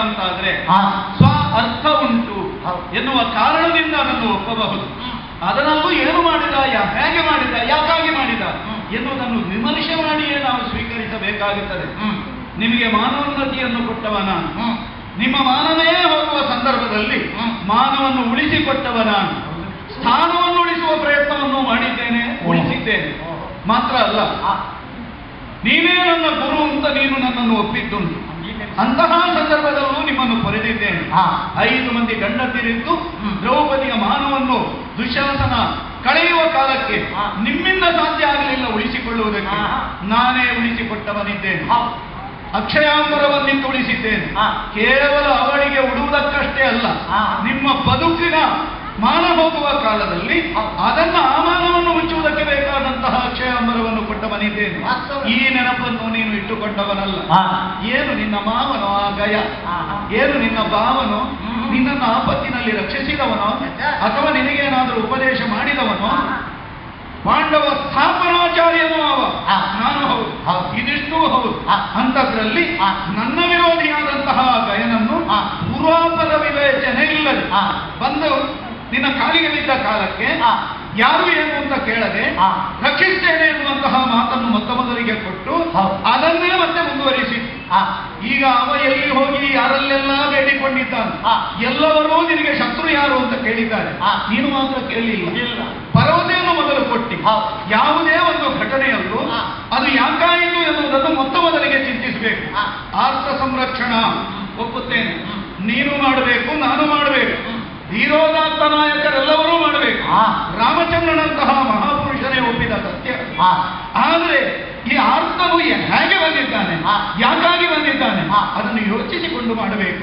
ಅಂತಾದ್ರೆ ಸ್ವ ಅರ್ಥ ಉಂಟು ಎನ್ನುವ ಕಾರಣದಿಂದ ಅದನ್ನು ಒಪ್ಪಬಹುದು. ಅದರಲ್ಲೂ ಏನು ಮಾಡಿದ, ಹೇಗೆ ಮಾಡಿದ, ಯಾಕಾಗಿ ಮಾಡಿದ ಎನ್ನುವುದನ್ನು ವಿಮರ್ಶೆ ಮಾಡಿಯೇ ನಾವು ಸ್ವೀಕರಿಸಬೇಕಾಗುತ್ತದೆ. ನಿಮಗೆ ಮಾನವೋನ್ನತಿಯನ್ನು ಕೊಟ್ಟವ ನಾನು, ನಿಮ್ಮ ಮಾನವೇ ಹೋಗುವ ಸಂದರ್ಭದಲ್ಲಿ ಮಾನವನ್ನು ಉಳಿಸಿಕೊಟ್ಟವ ನಾನು, ಸ್ಥಾನವನ್ನು ಉಳಿಸುವ ಪ್ರಯತ್ನವನ್ನು ಮಾಡಿದ್ದೇನೆ, ಉಳಿಸಿದ್ದೇನೆ. ಮಾತ್ರ ಅಲ್ಲ, ನೀವೇ ನನ್ನ ಗುರು ಅಂತ ನೀನು ನನ್ನನ್ನು ಒಪ್ಪಿದ್ದುಂಟು. ಅಂತಹ ಸಂದರ್ಭದಲ್ಲೂ ನಿಮ್ಮನ್ನು ಪಡೆದಿದ್ದೇನೆ. 5 ಮಂದಿ ಗಂಡಂದಿರಿದ್ದು ದ್ರೌಪದಿಯ ಮಾನವನ್ನು ದುಶ್ಯಾಸನ ಕಳೆಯುವ ಕಾಲಕ್ಕೆ ನಿಮ್ಮಿಂದ ಸಾಧ್ಯ ಆಗಲಿಲ್ಲ ಉಳಿಸಿಕೊಳ್ಳುವುದಕ್ಕೆ. ನಾನೇ ಉಳಿಸಿಕೊಟ್ಟವನಿದ್ದೇನೆ. ಅಕ್ಷಯಾಂಬರವನ್ನಿಂದ ಉಳಿಸಿದ್ದೇನೆ. ಕೇವಲ ಅವಳಿಗೆ ಉಡುವುದಕ್ಕಷ್ಟೇ ಅಲ್ಲ, ನಿಮ್ಮ ಬದುಕಿನ ಮಾನ ಹೋಗುವ ಕಾಲದಲ್ಲಿ ಅದನ್ನು ಆ ಮಾನವನ್ನು ಮುಚ್ಚುವುದಕ್ಕೆ ಬೇಕಾದಂತಹ ಅಕ್ಷಯಾಂಬರವನ್ನು ಕೊಟ್ಟವನಿದ್ದೇನೆ. ಈ ನೆನಪನ್ನು ನೀನು ಇಟ್ಟುಕೊಂಡವನಲ್ಲ. ಏನು ನಿನ್ನ ಮಾವನೋ ಆ ಗಯ, ಏನು ನಿನ್ನ ಭಾವನೋ, ನಿನ್ನನ್ನು ಆಪತ್ತಿನಲ್ಲಿ ರಕ್ಷಿಸಿದವನೋ, ಅಥವಾ ನಿನಗೇನಾದರೂ ಉಪದೇಶ ಮಾಡಿದವನೋ, ಪಾಂಡವ ಸ್ಥಾಪನಾಚಾರ್ಯನೂ ಅವ, ನಾನು ಹೌದು, ಇದಿಷ್ಟೂ ಹೌದು. ಅಂಥದ್ರಲ್ಲಿ ನನ್ನ ವಿರೋಧಿಯಾದಂತಹ ಗಯನನ್ನು ಪೂರ್ವಾಪರ ವಿವೇಚನೆ ಇಲ್ಲದೆ ಬಂದು ನಿನ್ನ ಕಾಲಿಗೆ ಬಿದ್ದ ಕಾಲಕ್ಕೆ ಯಾರು ಏನು ಅಂತ ಕೇಳದೆ ರಕ್ಷಿಸ್ತೇನೆ ಎನ್ನುವಂತಹ ಮಾತನ್ನು ಮೊದಲಿಗೆ ಕೊಟ್ಟು ಅದನ್ನೇ ಮತ್ತೆ ಮುಂದುವರಿಸಿ. ಈಗ ಅವ ಎಲ್ಲಿ ಹೋಗಿ ಯಾರಲ್ಲೆಲ್ಲ ಬೇಡಿಕೊಂಡಿದ್ದಾನೆ, ಎಲ್ಲವರೂ ನಿನಗೆ ಶತ್ರು ಯಾರು ಅಂತ ಕೇಳಿದ್ದಾರೆ, ನೀನು ಮಾತ್ರ ಕೇಳಲಿಲ್ಲ. ಭರವಸೆಯನ್ನು ಮೊದಲು ಕೊಟ್ಟಿ ಯಾವುದೇ ಒಂದು ಘಟನೆಯಲ್ಲೂ ಅದು ಯಾಕಾಯಿತು ಎನ್ನುವುದನ್ನು ಮೊದಲಿಗೆ ಚಿಂತಿಸಬೇಕು. ಆರ್ಥ ಸಂರಕ್ಷಣಾ ಒಪ್ಪುತ್ತೇನೆ, ನೀನು ಮಾಡಬೇಕು, ನಾನು ಮಾಡಬೇಕು, ಧೀರೋದಾತ್ತ ನಾಯಕರೆಲ್ಲವರೂ ಮಾಡಬೇಕು. ರಾಮಚಂದ್ರನಂತಹ ಮಹಾಪುರುಷನೇ ಒಪ್ಪಿದ ಸತ್ಯ. ಆದರೆ ಈ ಆರ್ತನು ಹೇಗೆ ಬಂದಿದ್ದಾನೆ, ಯಾಕಾಗಿ ಬಂದಿದ್ದಾನೆ, ಅದನ್ನು ಯೋಚಿಸಿಕೊಂಡು ಮಾಡಬೇಕು.